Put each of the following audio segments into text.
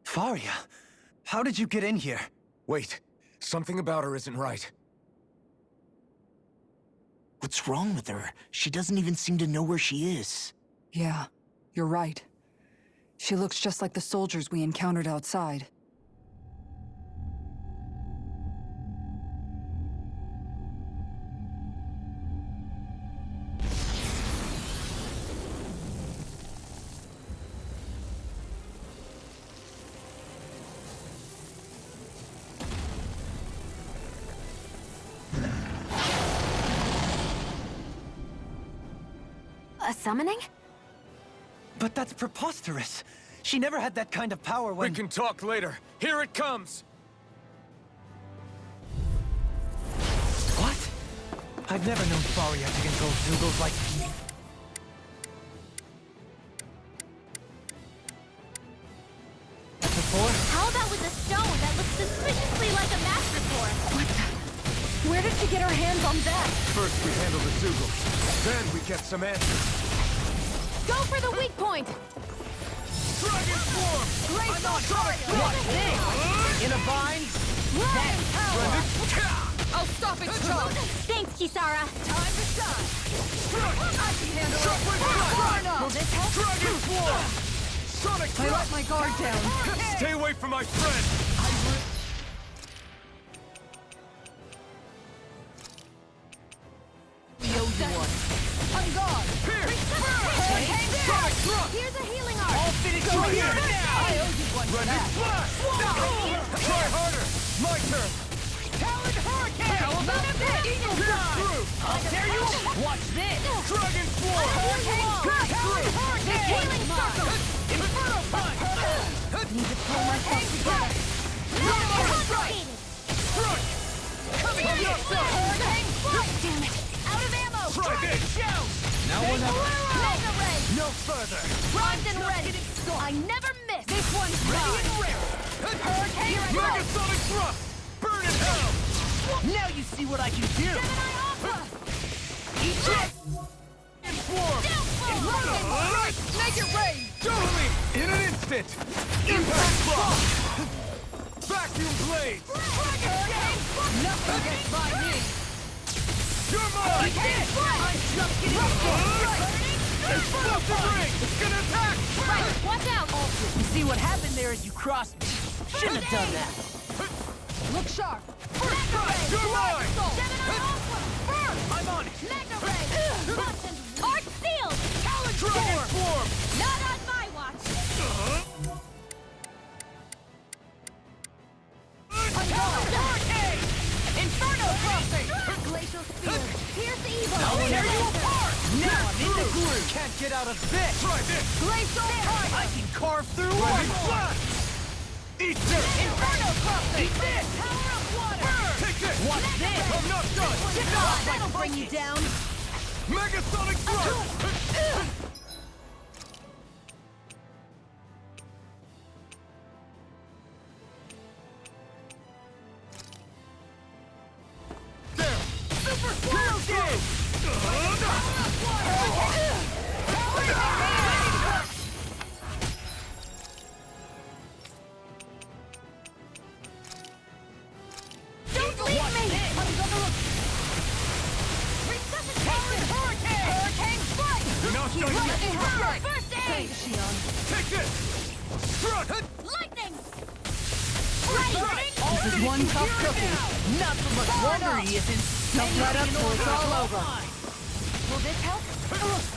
Faria, how did you get in here? Wait, something about her isn't right. What's wrong with her? She doesn't even seem to know where she is. Yeah, you're right. She looks just like the soldiers we encountered outside. A summoning? But that's preposterous. She never had that kind of power when— We can talk later. Here it comes! What? I've never known Faria to control Zeugles like— before? How about with a stone that looks suspiciously like a master core? What the? Where did she get her hands on that? First we handle the Zeugles, then we get some answers. Go for the weak point! Dragon Form! Great on Watch this! In a vine? Then I'll stop it, Charles! Thanks, Kisara! Time to shine! I can handle it! Will this help? Dragon Form! Sonic I let Thrust! my guard down. Stay away from my friend! We owe you one. On guard! Here! Sonic Thrust! Here's a healing art! I'll finish Go you here here! now! I owe you one for Ready? that. Blast! Try harder! My turn! Talon Hurricane! How about this? Eagle Pierce through! I'll tear you! Watch this! Dragon Form! Hurricane! Pierce through! Hurricane! Healing circle! Inferno punch! Need to pull myself together. Complicated! Strike! Coming on your side! Hurricane! Damn it! Out of ammo! Try this! Now we'll never— Mega ray! No further! Primed and ready! I never miss! This one's ready and rare. Hurricane! Megasonic Thrust! Burn in hell! Now you see what I can do! Gemini Aqua! Eat it! Form! Make it rain! Totally! In an instant! Impact Block! Vacuum Blade! Hurricane! Nothing gets by me! You're mine! I'm just getting started! Explosive Ring! It's gonna attack! Right, watch out! You see what happened there as you crossed me? Shouldn't have done that. Look sharp! First strike! You're mine! Gemini Aqua! Burn! I'm on it! Mega ray! Button! Arc sealed! Talon Dragon Form! Not on my watch! Hurricane! Inferno crossing! Glacial spear! Pierce evil! I'll tear you apart! Now I'm in the through. groove! Can't get out of this! Try this! Glacial I fire! can carve through Ready? armor! Blast! Eat this! Inferno crossing! Eat this! Power of water! Burn! Take this! Watch this! I'm not done! That'll bring you down! Megasonic Thrust! There! Super Swirl Game! Don't leave me! Talon Hurricane! Hurricane strike! You're not done yet! First aid! Take this! Strut! Lightning! This is one tough cookie. Not for much longer he isn't! Don't let up till it's all over. Will this help?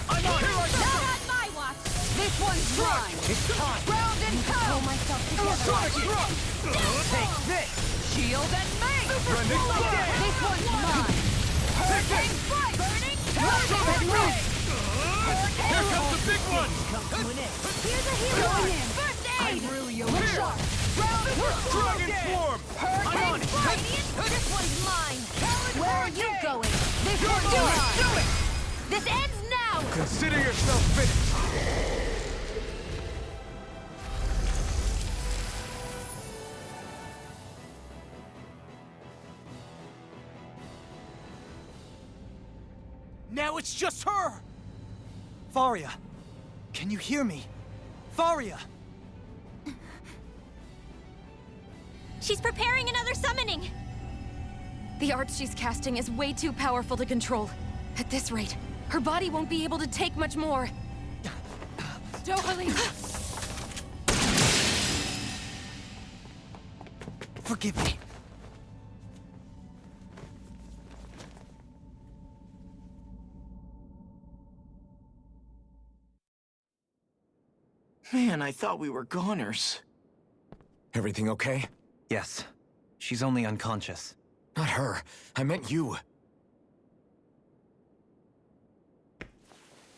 I'm on! Here I Not come! on my watch! This one's mine. It's time! Round and Pull pound. myself together! Sonic Thrust! Take this! Shield and mace. Brendan, blast! This one's mine. Take Hurricane this! strike. Burning. Sonic Hurricane Thrust! Hurricane. Here comes the big one! Come to an end. Here's a healing art! First aid! Really look sharp. Round and pound. Dragon Form! Hurricane strike. This one's mine! Where are you going? This You're one's mine! mine. Do it! This ends now! Consider yourself finished! Now it's just her! Faria, can you hear me? Faria! She's preparing another summoning! The art she's casting is way too powerful to control. At this rate, her body won't be able to take much more. Dohalim! Forgive me. Man, I thought we were goners. Everything okay? Yes. She's only unconscious. Not her. I meant you.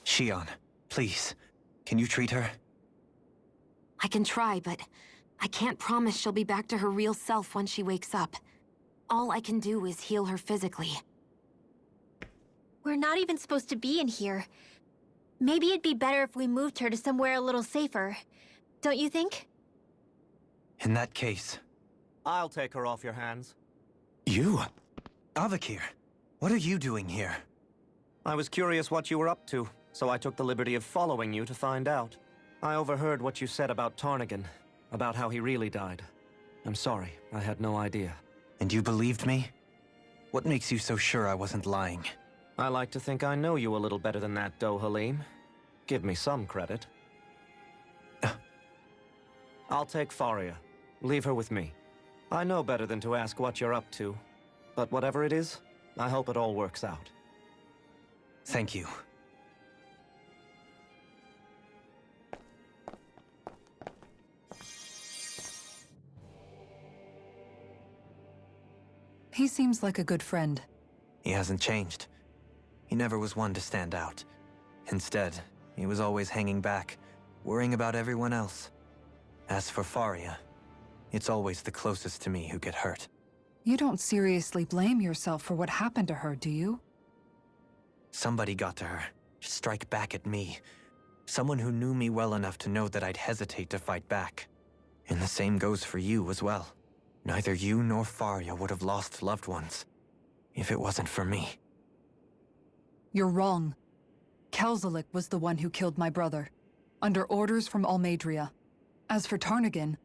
Shion, please. Can you treat her? I can try, but I can't promise she'll be back to her real self when she wakes up. All I can do is heal her physically. We're not even supposed to be in here. Maybe it'd be better if we moved her to somewhere a little safer. Don't you think? In that case... I'll take her off your hands. You? Avakir, what are you doing here? I was curious what you were up to, so I took the liberty of following you to find out. I overheard what you said about Tarnigan, about how he really died. I'm sorry, I had no idea. And you believed me? What makes you so sure I wasn't lying? I like to think I know you a little better than that, Dohalim. Give me some credit. I'll take Faria. Leave her with me. I know better than to ask what you're up to. But whatever it is, I hope it all works out. Thank you. He seems like a good friend. He hasn't changed. He never was one to stand out. Instead, he was always hanging back, worrying about everyone else. As for Faria, it's always the closest to me who get hurt. You don't seriously blame yourself for what happened to her, do you? Somebody got to her, to strike back at me. Someone who knew me well enough to know that I'd hesitate to fight back. And the same goes for you as well. Neither you nor Faria would have lost loved ones, if it wasn't for me. You're wrong. Kelzalik was the one who killed my brother, under orders from Almadria. As for Tarnigan,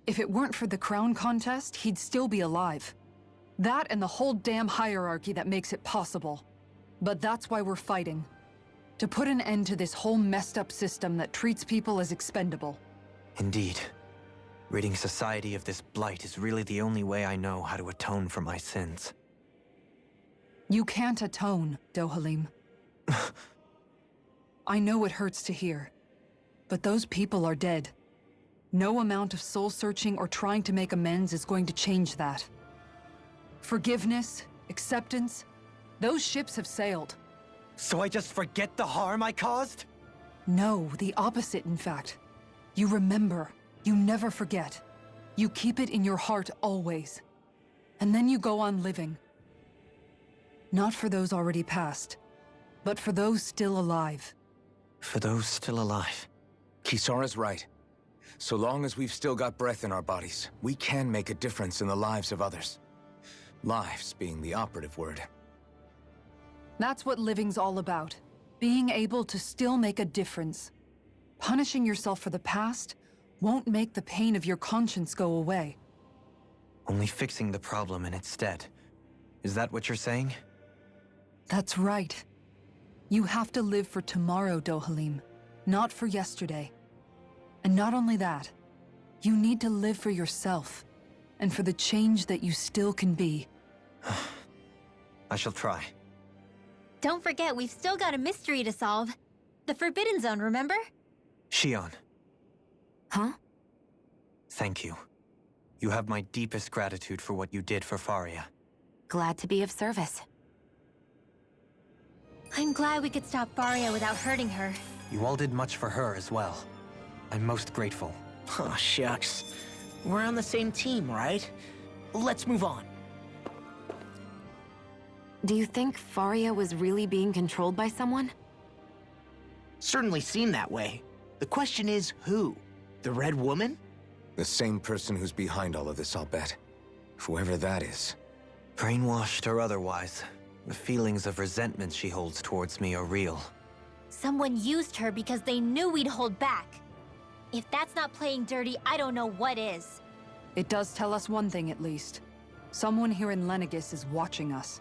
if it weren't for the crown contest, he'd still be alive. That and the whole damn hierarchy that makes it possible. But that's why we're fighting. To put an end to this whole messed up system that treats people as expendable. Indeed. Ridding society of this blight is really the only way I know how to atone for my sins. You can't atone, Dohalim. I know it hurts to hear, but those people are dead. No amount of soul-searching or trying to make amends is going to change that. Forgiveness, acceptance, those ships have sailed. So I just forget the harm I caused? No, the opposite, in fact. You remember. You never forget. You keep it in your heart always. And then you go on living. Not for those already passed, but for those still alive. For those still alive. Kisara's right. So long as we've still got breath in our bodies, we can make a difference in the lives of others. Lives being the operative word. That's what living's all about. Being able to still make a difference. Punishing yourself for the past won't make the pain of your conscience go away. Only fixing the problem in its stead. Is that what you're saying? That's right. You have to live for tomorrow, Dohalim, not for yesterday. And not only that, you need to live for yourself, and for the change that you still can be. I shall try. Don't forget, we've still got a mystery to solve. The Forbidden Zone, remember? Shion, Huh? thank you. You have my deepest gratitude for what you did for Faria. Glad to be of service. I'm glad we could stop Faria without hurting her. You all did much for her as well. I'm most grateful. Oh, shucks. We're on the same team, right? Let's move on. Do you think Faria was really being controlled by someone? Certainly seemed that way. The question is, who? The Red Woman? The same person who's behind all of this, I'll bet. Whoever that is. Brainwashed or otherwise, the feelings of resentment she holds towards me are real. Someone used her because they knew we'd hold back. If that's not playing dirty, I don't know what is. It does tell us one thing at least. Someone here in Lenegis is watching us.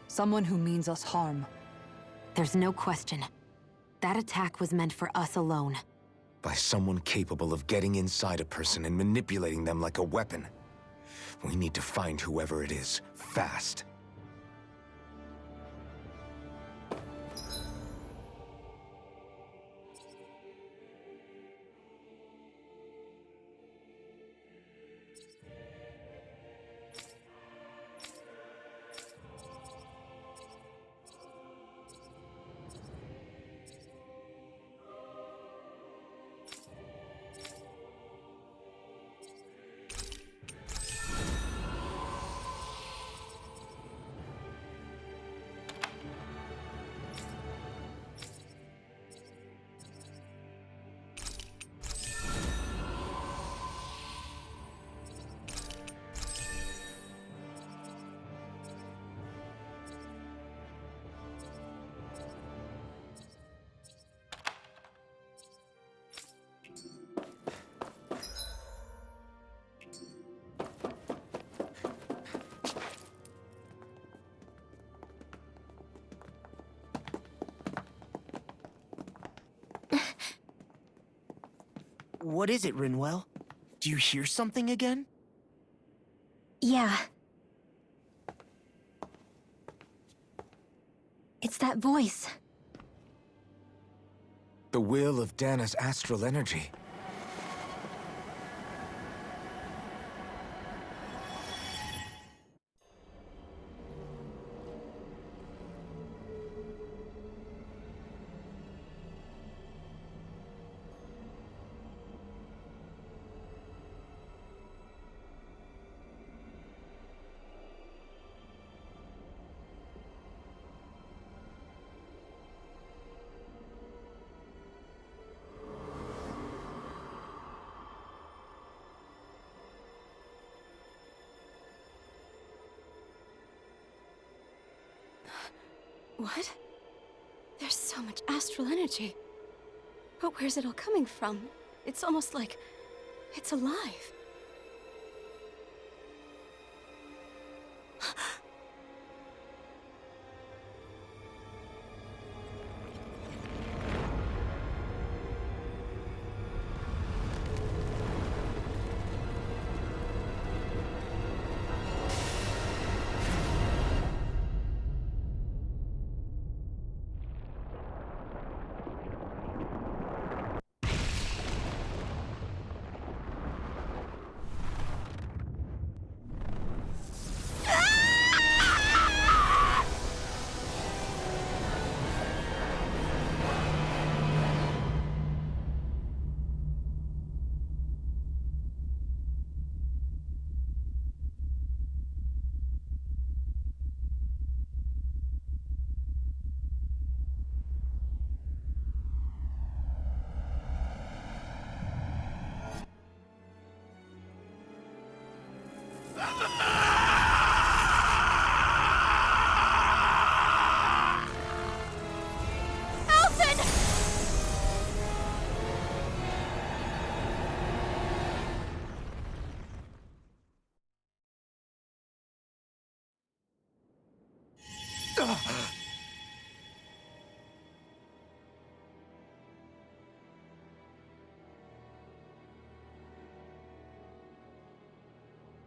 Someone who means us harm. There's no question. That attack was meant for us alone. By someone capable of getting inside a person and manipulating them like a weapon. We need to find whoever it is, fast. What is it, Rinwell? Do you hear something again? Yeah. It's that voice. The will of Dahna's astral energy. What? There's so much astral energy. But where's it all coming from? It's almost like it's alive.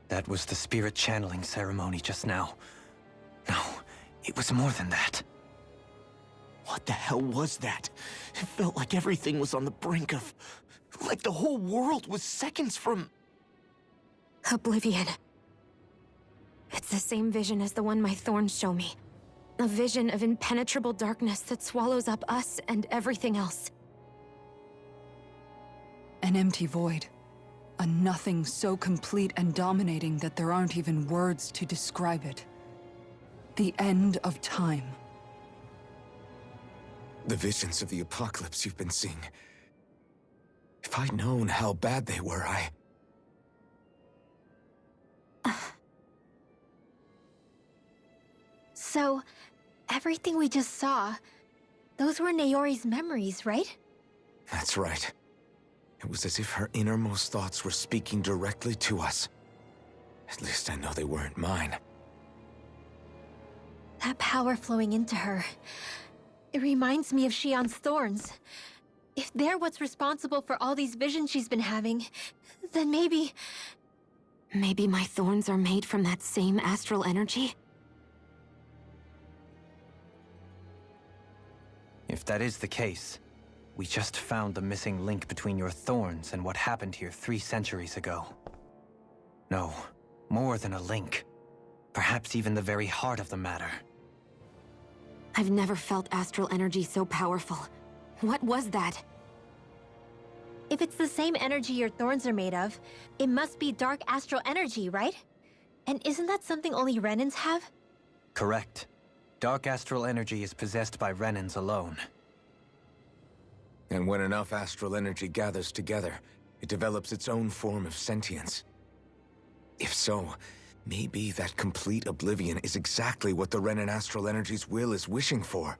That was the spirit channeling ceremony just now. No, it was more than that. What the hell was that? It felt like everything was on the brink of... like the whole world was seconds from... Oblivion. It's the same vision as the one my thorns show me. A vision of impenetrable darkness that swallows up us and everything else. An empty void. A nothing so complete and dominating that there aren't even words to describe it. The end of time. The visions of the apocalypse you've been seeing. If I'd known how bad they were, So, everything we just saw, those were Naori's memories, right? That's right. It was as if her innermost thoughts were speaking directly to us. At least I know they weren't mine. That power flowing into her. It reminds me of Shion's thorns. If they're what's responsible for all these visions she's been having, then maybe... Maybe my thorns are made from that same astral energy? If that is the case, we just found the missing link between your thorns and what happened here 3 centuries ago. No, more than a link. Perhaps even the very heart of the matter. I've never felt astral energy so powerful. What was that? If it's the same energy your thorns are made of, it must be dark astral energy, right? And isn't that something only Renans have? Correct. Dark astral energy is possessed by Renans alone. And when enough astral energy gathers together, it develops its own form of sentience. If so, maybe that complete oblivion is exactly what the Renan astral energy's will is wishing for.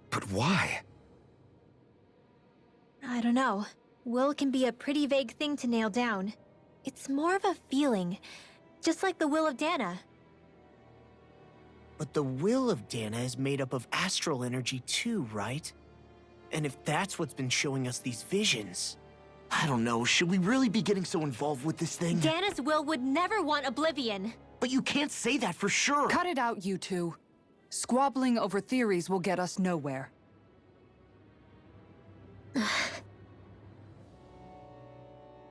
But why? I don't know. Will can be a pretty vague thing to nail down. It's more of a feeling, just like the will of Dahna. But the will of Dahna is made up of astral energy too, right? And if that's what's been showing us these visions... I don't know, should we really be getting so involved with this thing? Dahna's will would never want oblivion. But you can't say that for sure! Cut it out, you two. Squabbling over theories will get us nowhere.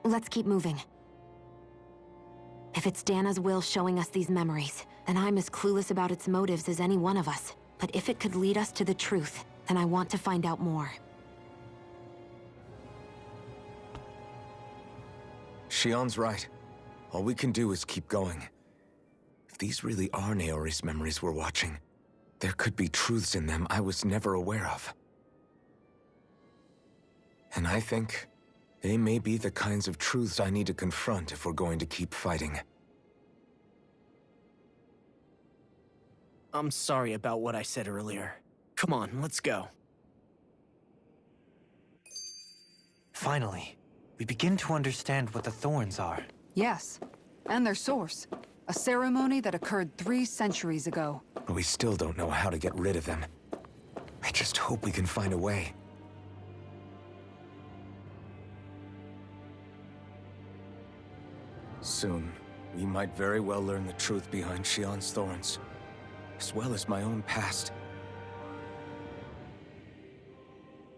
Let's keep moving. If it's Dahna's will showing us these memories, then I'm as clueless about its motives as any one of us. But if it could lead us to the truth, then I want to find out more. Shion's right. All we can do is keep going. If these really are Naori's memories we're watching, there could be truths in them I was never aware of. And I think they may be the kinds of truths I need to confront if we're going to keep fighting. I'm sorry about what I said earlier. Come on, let's go. Finally, we begin to understand what the thorns are. Yes, and their source. A ceremony that occurred 3 centuries ago. But we still don't know how to get rid of them. I just hope we can find a way. Soon, we might very well learn the truth behind Shion's thorns, as well as my own past.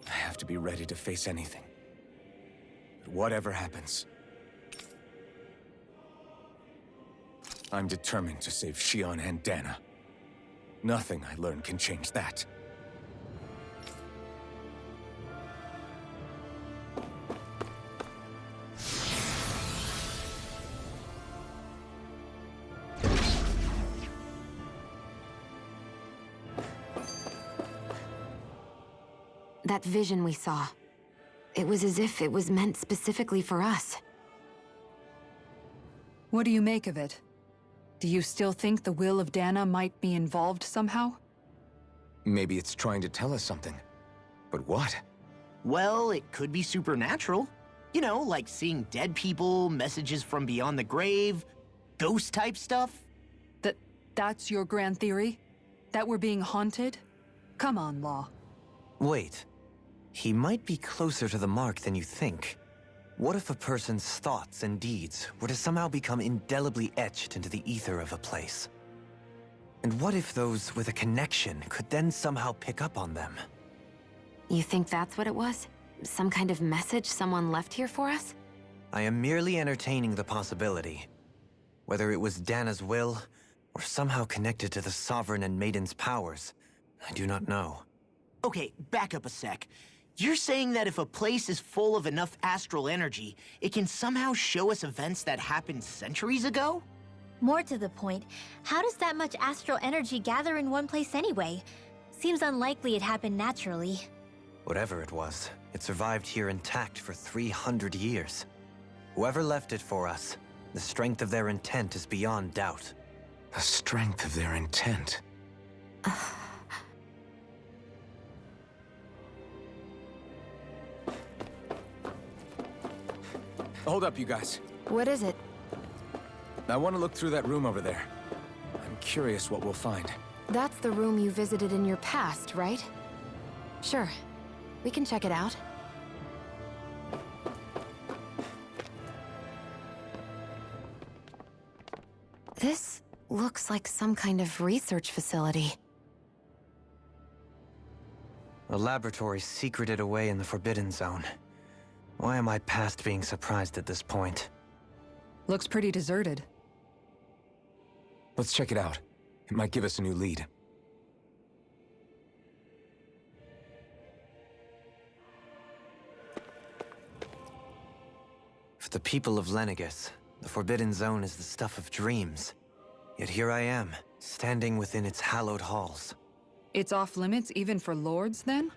I have to be ready to face anything. But whatever happens, I'm determined to save Shion and Dahna. Nothing I learn can change that. That vision we saw. It was as if it was meant specifically for us. What do you make of it? Do you still think the will of Dahna might be involved somehow? Maybe it's trying to tell us something. But what? Well, it could be supernatural. You know, like seeing dead people, messages from beyond the grave, ghost-type stuff. That's your grand theory? That we're being haunted? Come on, Law. Wait. He might be closer to the mark than you think. What if a person's thoughts and deeds were to somehow become indelibly etched into the ether of a place? And what if those with a connection could then somehow pick up on them? You think that's what it was? Some kind of message someone left here for us? I am merely entertaining the possibility. Whether it was Dahna's will, or somehow connected to the Sovereign and Maiden's powers, I do not know. Okay, back up a sec. You're saying that if a place is full of enough astral energy, it can somehow show us events that happened centuries ago? More to the point, how does that much astral energy gather in one place anyway? Seems unlikely it happened naturally. Whatever it was, it survived here intact for 300 years. Whoever left it for us, the strength of their intent is beyond doubt. The strength of their intent. Hold up, you guys. What is it? I want to look through that room over there. I'm curious what we'll find. That's the room you visited in your past, right? Sure. We can check it out. This looks like some kind of research facility. A laboratory secreted away in the Forbidden Zone. Why am I past being surprised at this point? Looks pretty deserted. Let's check it out. It might give us a new lead. For the people of Lenegus, the Forbidden Zone is the stuff of dreams. Yet here I am, standing within its hallowed halls. It's off limits even for lords, then?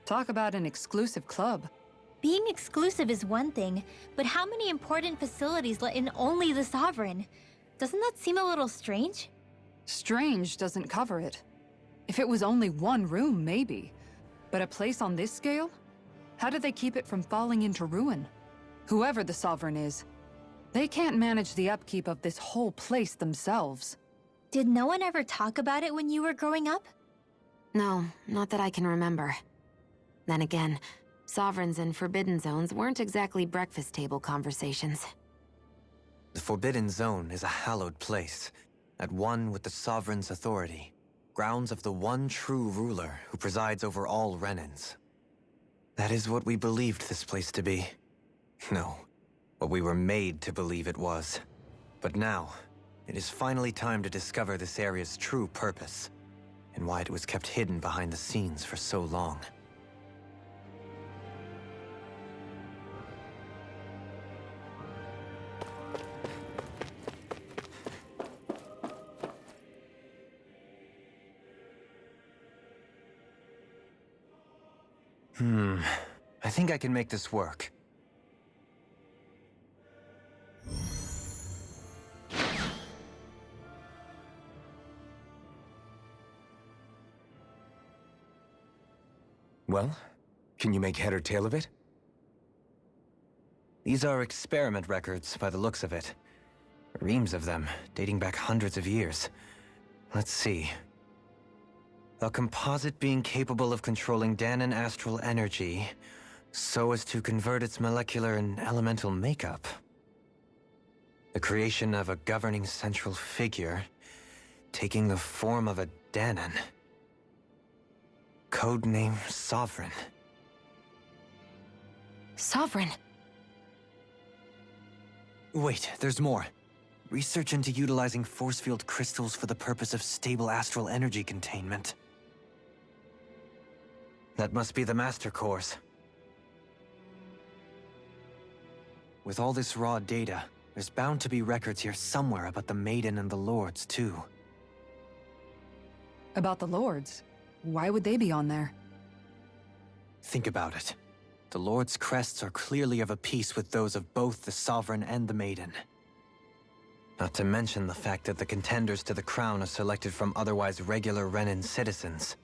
Talk about an exclusive club. Being exclusive is one thing, but how many important facilities let in only the Sovereign? Doesn't that seem a little strange? Strange doesn't cover it. If it was only one room, maybe. But a place on this scale? How do they keep it from falling into ruin? Whoever the Sovereign is, they can't manage the upkeep of this whole place themselves. Did no one ever talk about it when you were growing up? No, not that I can remember. Then again, Sovereigns and Forbidden Zones weren't exactly breakfast table conversations. The Forbidden Zone is a hallowed place, at one with the Sovereign's authority, grounds of the one true ruler who presides over all Renans. That is what we believed this place to be. No, what we were made to believe it was. But now, it is finally time to discover this area's true purpose, and why it was kept hidden behind the scenes for so long. I think I can make this work. Well, can you make head or tail of it? These are experiment records, by the looks of it. Reams of them, dating back hundreds of years. Let's see. A composite being capable of controlling Dahna astral energy, so as to convert its molecular and elemental makeup. The creation of a governing central figure, taking the form of a Dahnan. Codename Sovereign. Sovereign? Wait, there's more. Research into utilizing force field crystals for the purpose of stable astral energy containment. That must be the Master Cores. With all this raw data, there's bound to be records here somewhere about the Maiden and the Lords, too. About the lords? Why would they be on there? Think about it. The Lord's crests are clearly of a piece with those of both the Sovereign and the Maiden. Not to mention the fact that the contenders to the crown are selected from otherwise regular Renan citizens.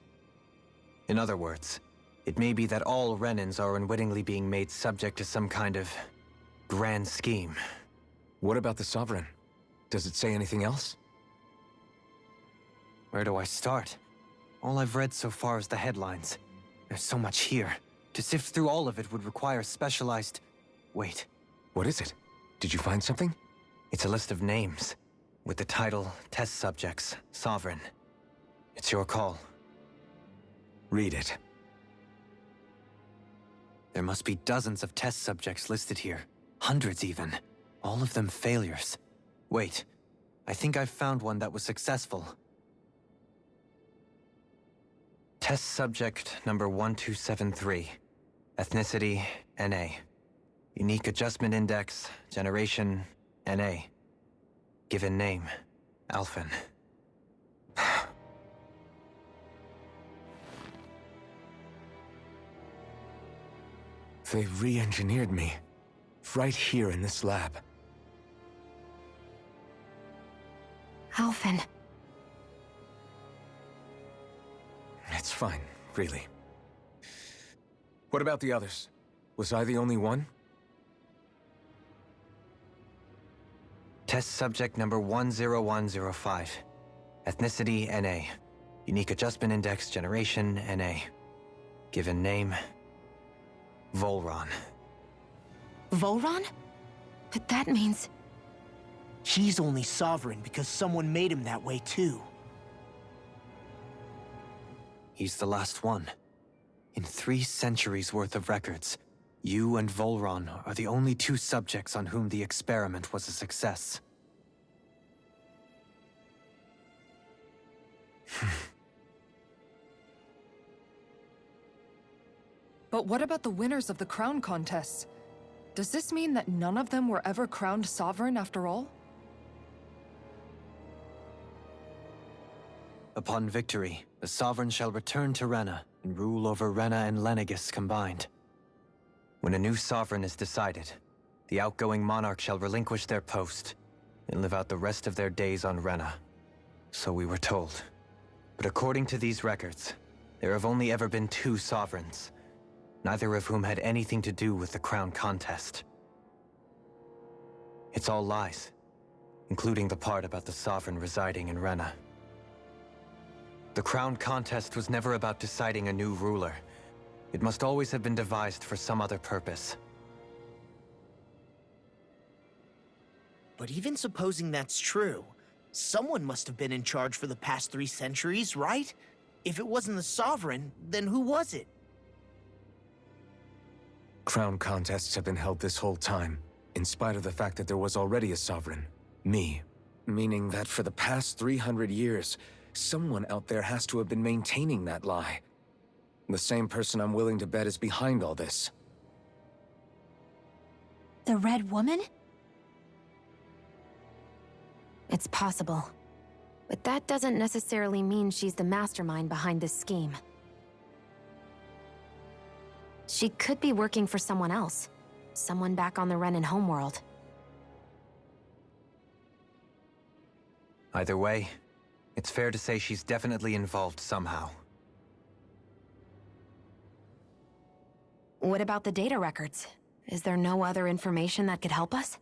In other words, it may be that all Renans are unwittingly being made subject to some kind of grand scheme. What about the Sovereign? Does it say anything else? Where do I start? All I've read so far is the headlines. There's so much here. To sift through all of it would require specialized... Wait. What is it? Did you find something? It's a list of names, with the title, Test Subjects, Sovereign. It's your call. Read it. There must be dozens of test subjects listed here. Hundreds even. All of them failures. Wait, I think I've found one that was successful. Test subject number 1273. Ethnicity, NA. Unique adjustment index, generation, NA. Given name, Alphen. They re-engineered me. Right here in this lab. Alphen. It's fine, really. What about the others? Was I the only one? Test subject number 10105. Ethnicity, NA. Unique Adjustment Index, Generation, NA. Given name, Volron. Volron? But that means... He's only sovereign because someone made him that way too. He's the last one. In 3 centuries worth of records, you and Volron are the only 2 subjects on whom the experiment was a success. But what about the winners of the crown contests? Does this mean that none of them were ever crowned sovereign after all? Upon victory, the sovereign shall return to Rena and rule over Rena and Lenegis combined. When a new sovereign is decided, the outgoing monarch shall relinquish their post and live out the rest of their days on Rena. So we were told. But according to these records, there have only ever been 2 sovereigns, neither of whom had anything to do with the crown contest. It's all lies, including the part about the sovereign residing in Rena. The crown contest was never about deciding a new ruler. It must always have been devised for some other purpose. But even supposing that's true, someone must have been in charge for the past 3 centuries, right? If it wasn't the sovereign, then who was it? Crown contests have been held this whole time, in spite of the fact that there was already a sovereign. Me. Meaning that for the past 300 years, someone out there has to have been maintaining that lie. The same person I'm willing to bet is behind all this. The Red Woman? It's possible. But that doesn't necessarily mean she's the mastermind behind this scheme. She could be working for someone else. Someone back on the Renan homeworld. Either way, it's fair to say she's definitely involved somehow. What about the data records? Is there no other information that could help us?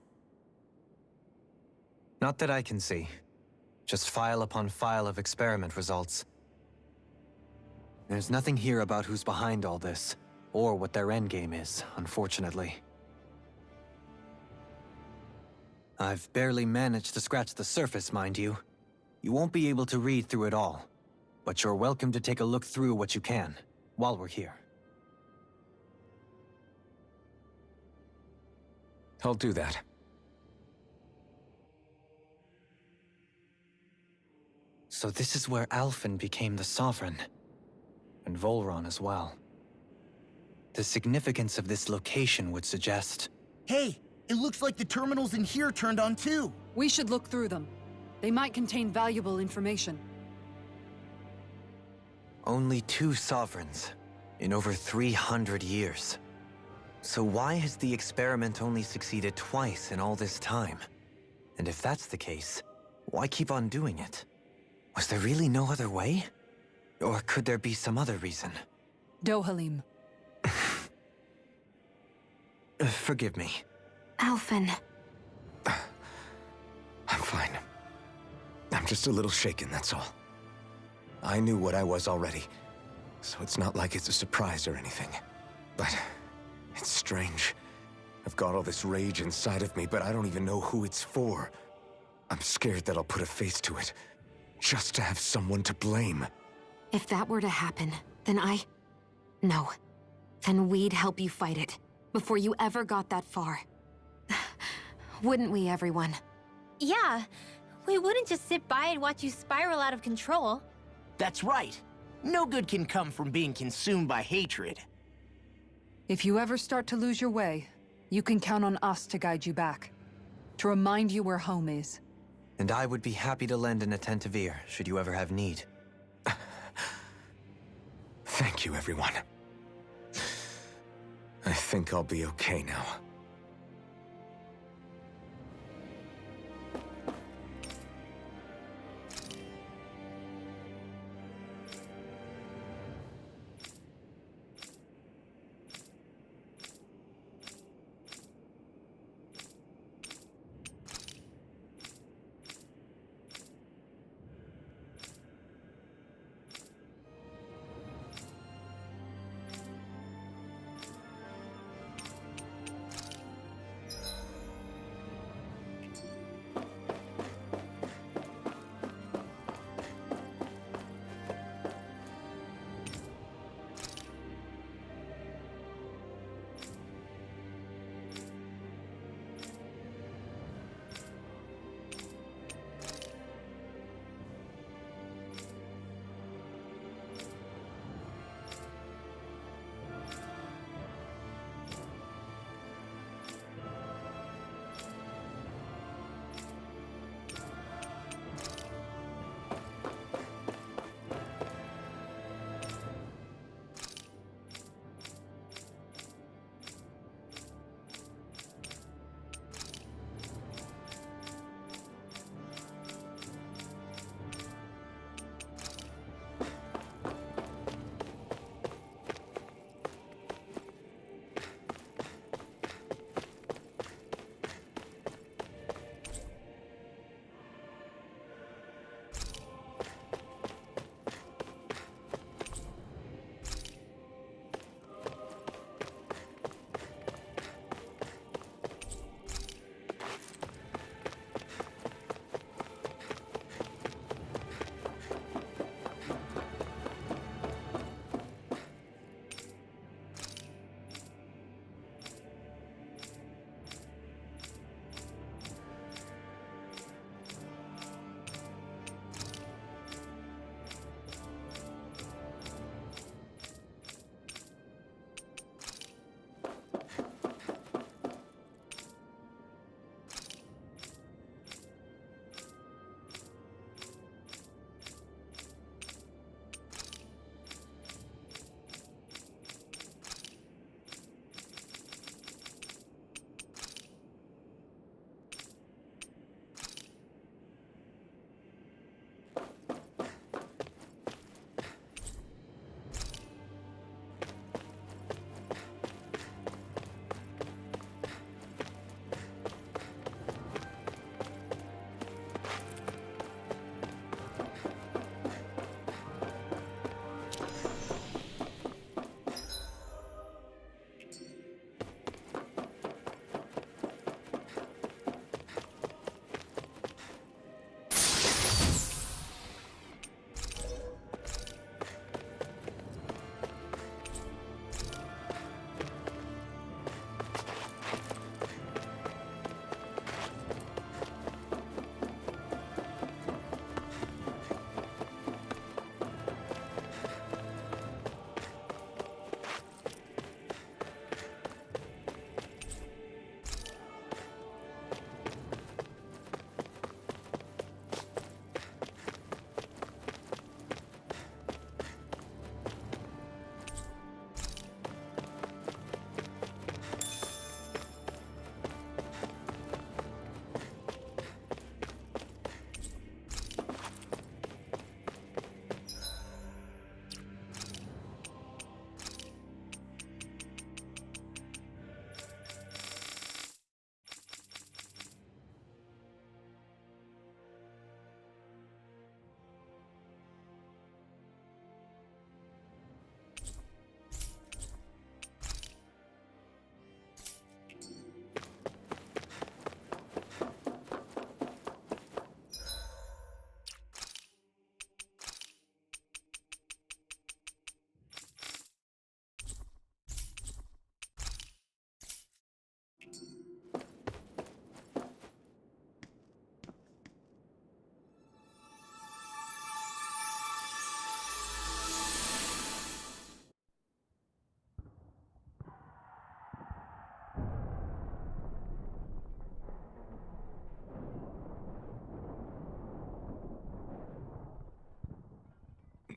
Not that I can see. Just file upon file of experiment results. There's nothing here about who's behind all this, or what their endgame is, unfortunately. I've barely managed to scratch the surface, mind you. You won't be able to read through it all, but you're welcome to take a look through what you can, while we're here. I'll do that. So this is where Alphen became the Sovereign, and Volron as well. The significance of this location would suggest... Hey, it looks like the terminals in here turned on too. We should look through them. They might contain valuable information. Only 2 sovereigns in over 300 years. So why has the experiment only succeeded twice in all this time? And if that's the case, why keep on doing it? Was there really no other way? Or could there be some other reason? Dohalim. Forgive me. Alphen. I'm fine. I'm just a little shaken, that's all. I knew what I was already, so it's not like it's a surprise or anything. But it's strange. I've got all this rage inside of me, but I don't even know who it's for. I'm scared that I'll put a face to it, just to have someone to blame. If that were to happen, then No. Then we'd help you fight it, before you ever got that far. Wouldn't we, everyone? Yeah, we wouldn't just sit by and watch you spiral out of control. That's right. No good can come from being consumed by hatred. If you ever start to lose your way, you can count on us to guide you back. To remind you where home is. And I would be happy to lend an attentive ear, should you ever have need. Thank you, everyone. I think I'll be okay now.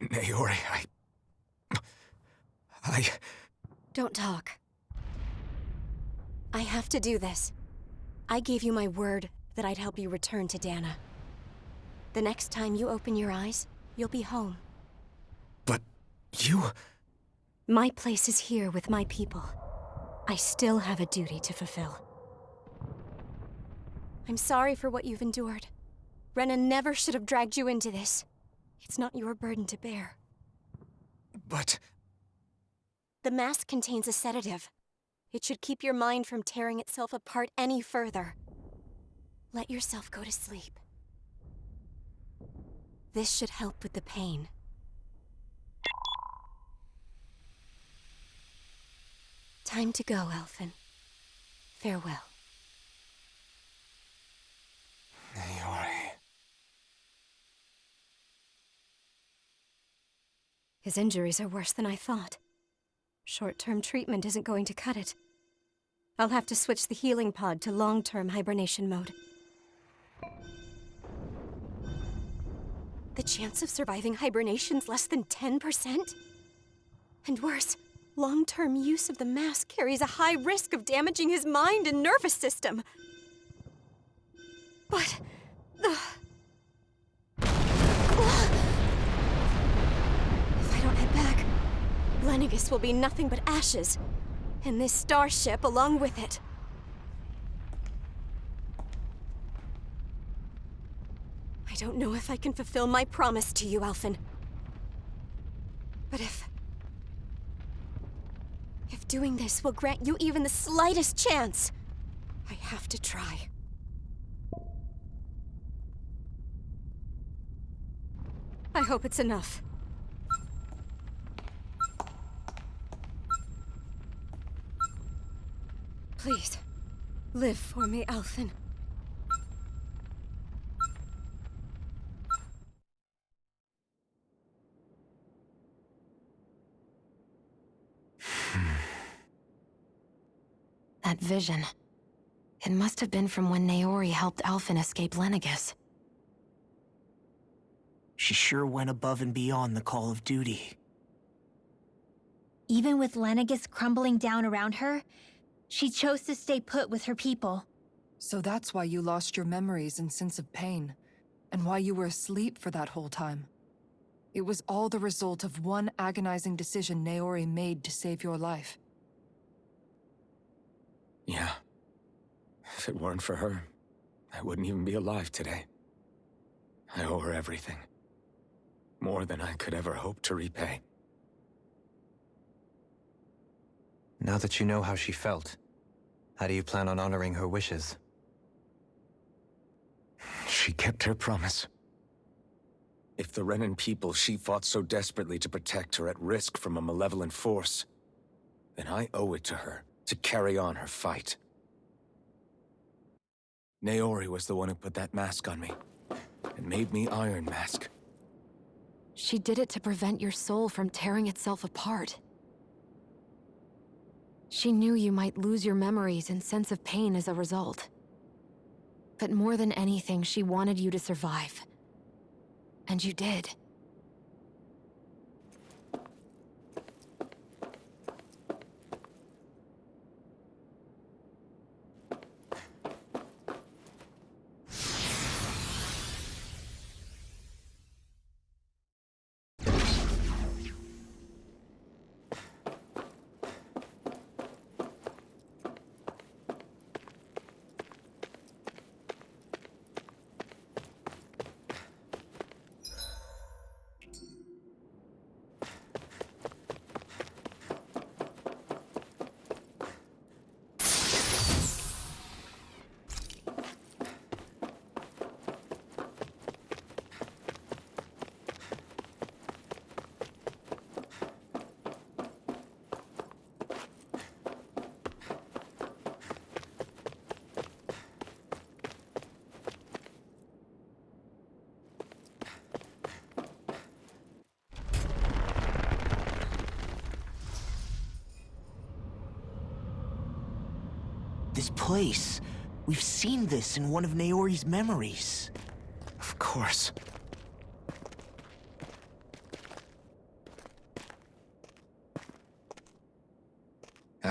Naori, I... Don't talk. I have to do this. I gave you my word that I'd help you return to Dahna. The next time you open your eyes, you'll be home. But you... My place is here with my people. I still have a duty to fulfill. I'm sorry for what you've endured. Rena never should have dragged you into this. It's not your burden to bear. But... The mask contains a sedative. It should keep your mind from tearing itself apart any further. Let yourself go to sleep. This should help with the pain. Time to go, Elfin. Farewell. Naori... His injuries are worse than I thought. Short-term treatment isn't going to cut it. I'll have to switch the healing pod to long-term hibernation mode. The chance of surviving hibernation's less than 10%? And worse, long-term use of the mask carries a high risk of damaging his mind and nervous system. But... If I don't head back, Lenegis will be nothing but ashes, and this starship along with it. I don't know if I can fulfill my promise to you, Alphen. But if doing this will grant you even the slightest chance, I have to try. I hope it's enough. Please, live for me, Alphen. That vision. It must have been from when Naori helped Alphen escape Lenegis. She sure went above and beyond the call of duty. Even with Lenegis crumbling down around her, she chose to stay put with her people. So that's why you lost your memories and sense of pain, and why you were asleep for that whole time. It was all the result of one agonizing decision Naori made to save your life. Yeah. If it weren't for her, I wouldn't even be alive today. I owe her everything. More than I could ever hope to repay. Now that you know how she felt, how do you plan on honoring her wishes? She kept her promise. If the Renan people she fought so desperately to protect are at risk from a malevolent force, then I owe it to her to carry on her fight. Naori was the one who put that mask on me, and made me Iron Mask. She did it to prevent your soul from tearing itself apart. She knew you might lose your memories and sense of pain as a result. But more than anything, she wanted you to survive. And you did. This place. We've seen this in one of Naori's memories. Of course.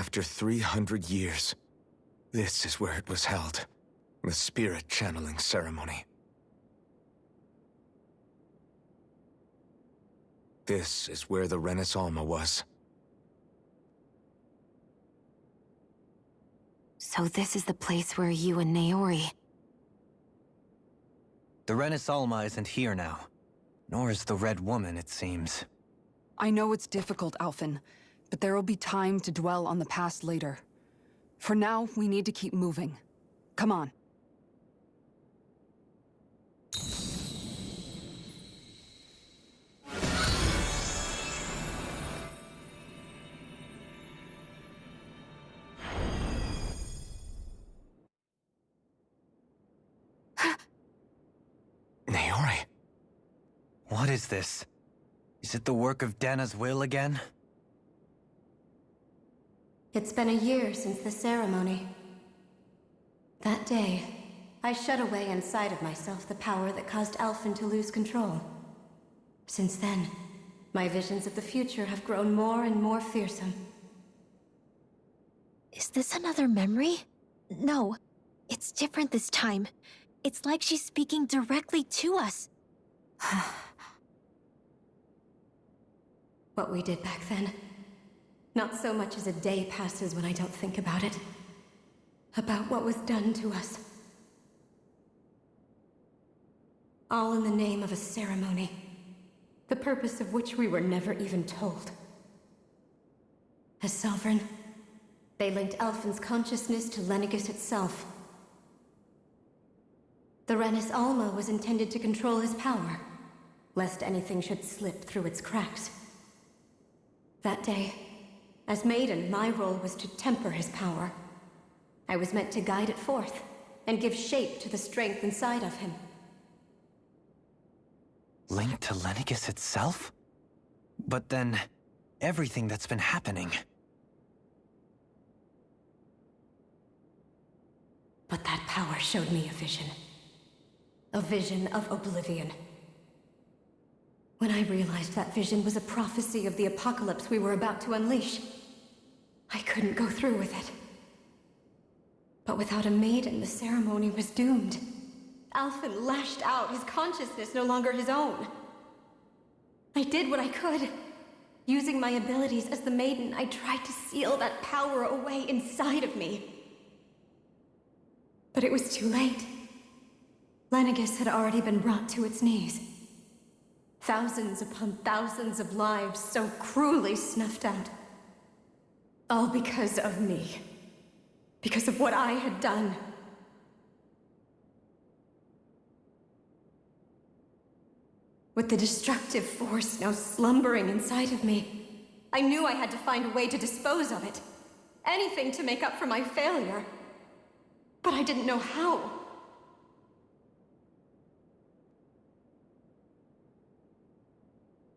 After 300 years, this is where it was held. The spirit channeling ceremony. This is where the Renis Alma was. So this is the place where you and Naori... The Renis Alma isn't here now. Nor is the Red Woman, it seems. I know it's difficult, Alphen, but there will be time to dwell on the past later. For now, we need to keep moving. Come on. Naori. What is this? Is it the work of Dana's will again? It's been a year since the ceremony. That day, I shut away inside of myself the power that caused Alphen to lose control. Since then, my visions of the future have grown more and more fearsome. Is this another memory? No, it's different this time. It's like she's speaking directly to us. What we did back then. Not so much as a day passes when I don't think about it. About what was done to us. All in the name of a ceremony. The purpose of which we were never even told. As Sovereign, they linked Alphen's consciousness to Lenegis itself. The Renis Alma was intended to control his power, lest anything should slip through its cracks. That day, as Maiden, my role was to temper his power. I was meant to guide it forth, and give shape to the strength inside of him. Linked to Lenegis itself? But then, everything that's been happening... But that power showed me a vision. A vision of oblivion. When I realized that vision was a prophecy of the apocalypse we were about to unleash, I couldn't go through with it. But without a maiden, the ceremony was doomed. Alphen lashed out, his consciousness no longer his own. I did what I could. Using my abilities as the maiden, I tried to seal that power away inside of me. But it was too late. Lenegis had already been brought to its knees. Thousands upon thousands of lives so cruelly snuffed out. All because of me. Because of what I had done. With the destructive force now slumbering inside of me, I knew I had to find a way to dispose of it. Anything to make up for my failure. But I didn't know how.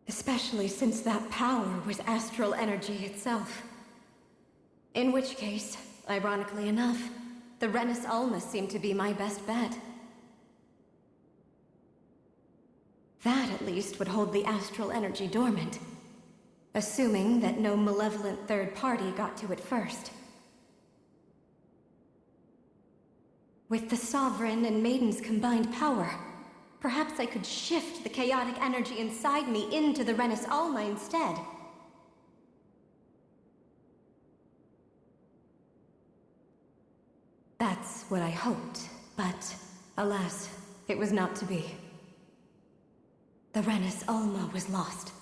Especially since that power was astral energy itself. In which case, ironically enough, the Renis Alma seemed to be my best bet. That, at least, would hold the astral energy dormant. Assuming that no malevolent third party got to it first. With the Sovereign and Maiden's combined power, perhaps I could shift the chaotic energy inside me into the Renis Alma instead. That's what I hoped, but alas, it was not to be. The Renis Alma was lost,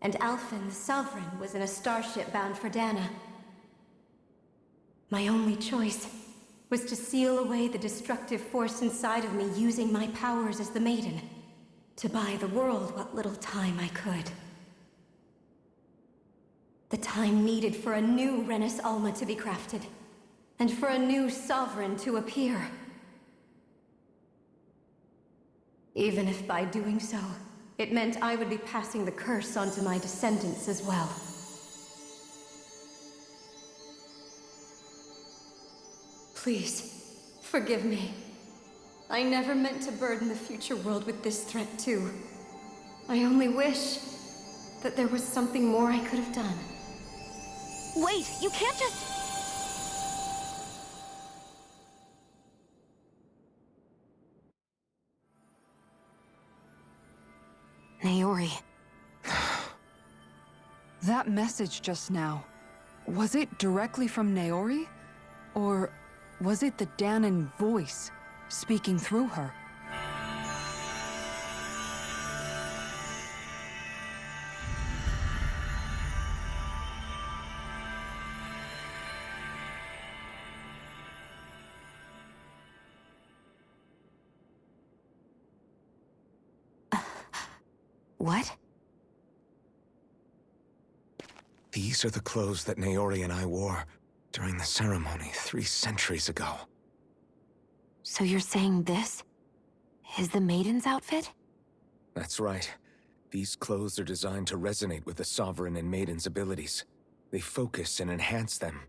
and Alphen, the Sovereign, was in a starship bound for Dana. My only choice was to seal away the destructive force inside of me using my powers as the Maiden, to buy the world what little time I could. The time needed for a new Renis Alma to be crafted, and for a new Sovereign to appear. Even if by doing so, it meant I would be passing the curse onto my descendants as well. Please, forgive me. I never meant to burden the future world with this threat too. I only wish that there was something more I could have done. Wait, you can't just... Naori. That message just now, was it directly from Naori? Or was it the Dahnan voice speaking through her? What? These are the clothes that Naori and I wore during the ceremony 3 centuries ago. So you're saying this is the Maiden's outfit? That's right. These clothes are designed to resonate with the Sovereign and Maiden's abilities. They focus and enhance them.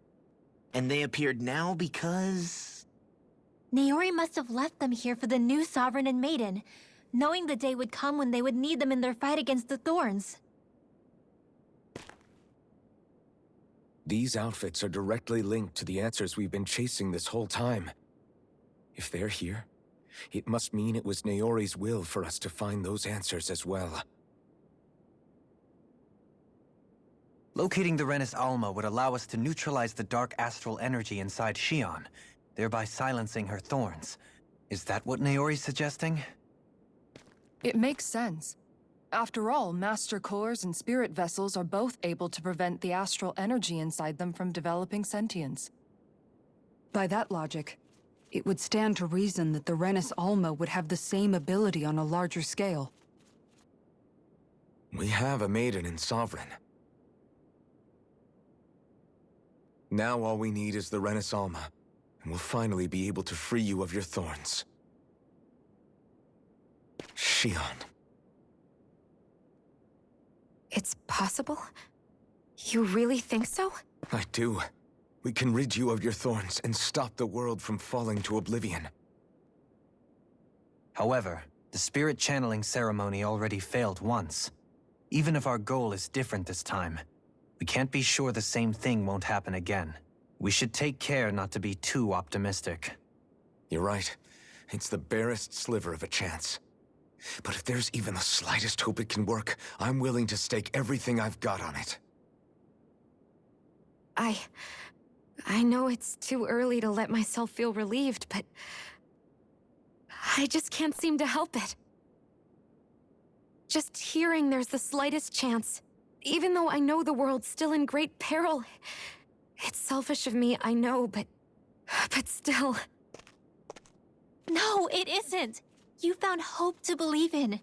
And they appeared now because... Naori must have left them here for the new Sovereign and Maiden, knowing the day would come when they would need them in their fight against the Thorns. These outfits are directly linked to the answers we've been chasing this whole time. If they're here, it must mean it was Naori's will for us to find those answers as well. Locating the Renis Alma would allow us to neutralize the dark astral energy inside Xion, thereby silencing her thorns. Is that what Naori's suggesting? It makes sense. After all, Master Cores and Spirit Vessels are both able to prevent the astral energy inside them from developing sentience. By that logic, it would stand to reason that the Renis Alma would have the same ability on a larger scale. We have a Maiden and Sovereign. Now all we need is the Renis Alma, and we'll finally be able to free you of your thorns. Xion. It's possible? You really think so? I do. We can rid you of your thorns and stop the world from falling to oblivion. However, the spirit channeling ceremony already failed once. Even if our goal is different this time, we can't be sure the same thing won't happen again. We should take care not to be too optimistic. You're right. It's the barest sliver of a chance. But if there's even the slightest hope it can work, I'm willing to stake everything I've got on it. I know it's too early to let myself feel relieved, but... I just can't seem to help it. Just hearing there's the slightest chance, even though I know the world's still in great peril. It's selfish of me, I know, but still... No, it isn't! You found hope to believe in.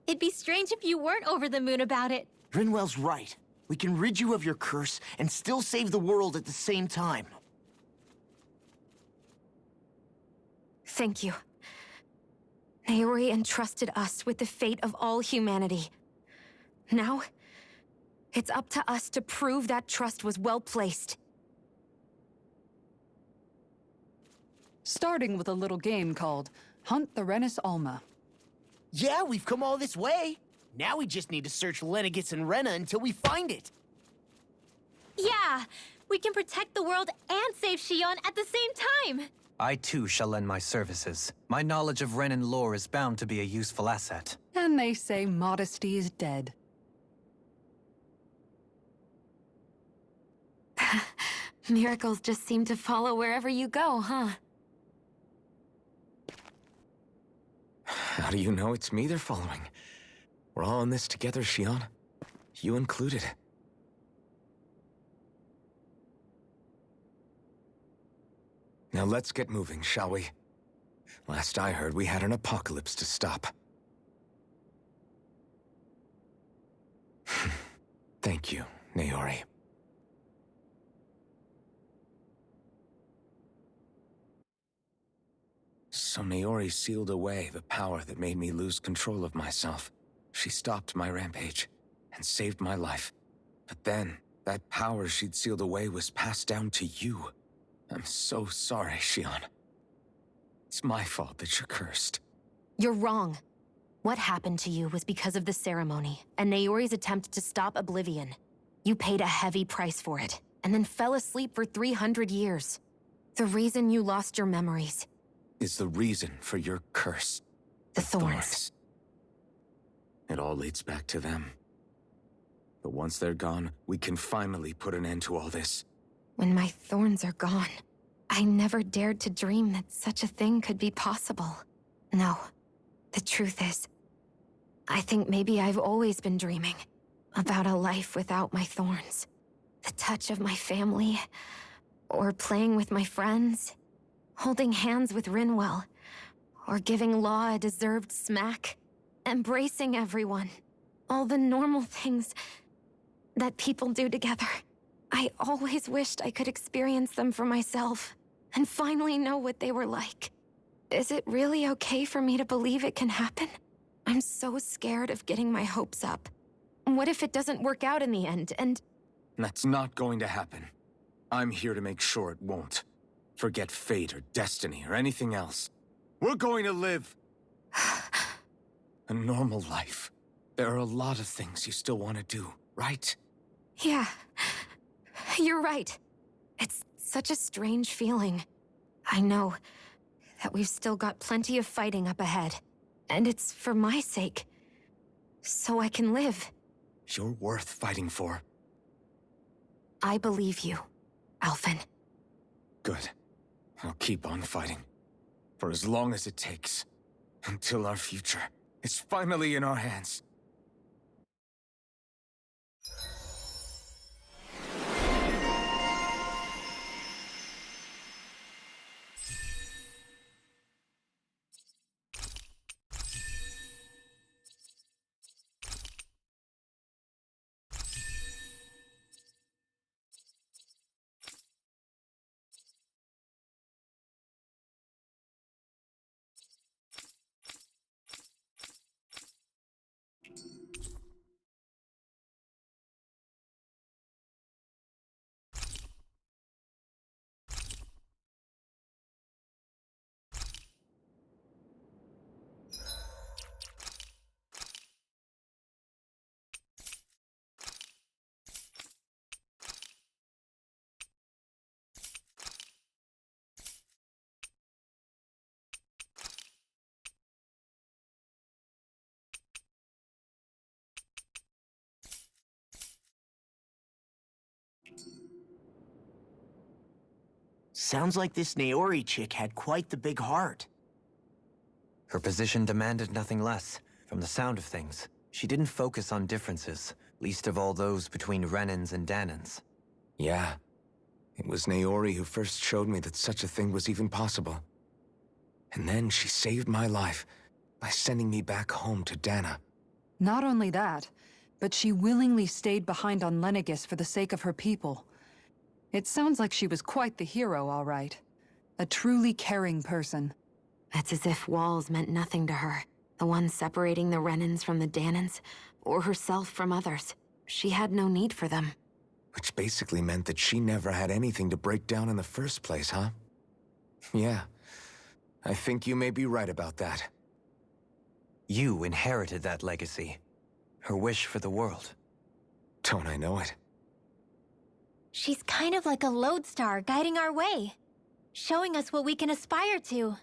It'd be strange if you weren't over the moon about it. Rinwell's right. We can rid you of your curse and still save the world at the same time. Thank you. Naori entrusted us with the fate of all humanity. Now, it's up to us to prove that trust was well placed. Starting with a little game called Hunt the Renis Alma. Yeah, we've come all this way. Now we just need to search Lenegis and Rena until we find it. Yeah! We can protect the world and save Xion at the same time! I too shall lend my services. My knowledge of Renan lore is bound to be a useful asset. And they say modesty is dead. Miracles just seem to follow wherever you go, huh? How do you know it's me they're following? We're all in this together, Xion. You included. Now let's get moving, shall we? Last I heard, we had an apocalypse to stop. Thank you, Naori. So Naori sealed away the power that made me lose control of myself. She stopped my rampage and saved my life. But then, that power she'd sealed away was passed down to you. I'm so sorry, Xion. It's my fault that you're cursed. You're wrong. What happened to you was because of the ceremony, and Naori's attempt to stop Oblivion. You paid a heavy price for it. and then fell asleep for 300 years. The reason you lost your memories. Is the reason for your curse. The thorns. It all leads back to them. But once they're gone, we can finally put an end to all this. When my thorns are gone, I never dared to dream that such a thing could be possible. No, the truth is, I think maybe I've always been dreaming about a life without my thorns. The touch of my family, or playing with my friends, holding hands with Rinwell, or giving Law a deserved smack, embracing everyone. All the normal things that people do together. I always wished I could experience them for myself, and finally know what they were like. Is it really okay for me to believe it can happen? I'm so scared of getting my hopes up. What if it doesn't work out in the end, and... That's not going to happen. I'm here to make sure it won't. Forget fate or destiny or anything else. We're going to live a normal life. There are a lot of things you still want to do, right? Yeah, you're right. It's such a strange feeling. I know that we've still got plenty of fighting up ahead. And it's for my sake. So I can live. You're worth fighting for. I believe you, Alphen. Good. I'll keep on fighting. For as long as it takes. Until our future is finally in our hands. Sounds like this Naori chick had quite the big heart. Her position demanded nothing less. From the sound of things, she didn't focus on differences, least of all those between Renans and Dahnans. Yeah. It was Naori who first showed me that such a thing was even possible. And then she saved my life by sending me back home to Dahna. Not only that, but she willingly stayed behind on Lenegis for the sake of her people. It sounds like she was quite the hero, all right. A truly caring person. It's as if walls meant nothing to her. The ones separating the Renans from the Dahnans, or herself from others. She had no need for them. Which basically meant that she never had anything to break down in the first place, huh? Yeah. I think you may be right about that. You inherited that legacy. Her wish for the world. Don't I know it? She's kind of like a lodestar guiding our way, showing us what we can aspire to.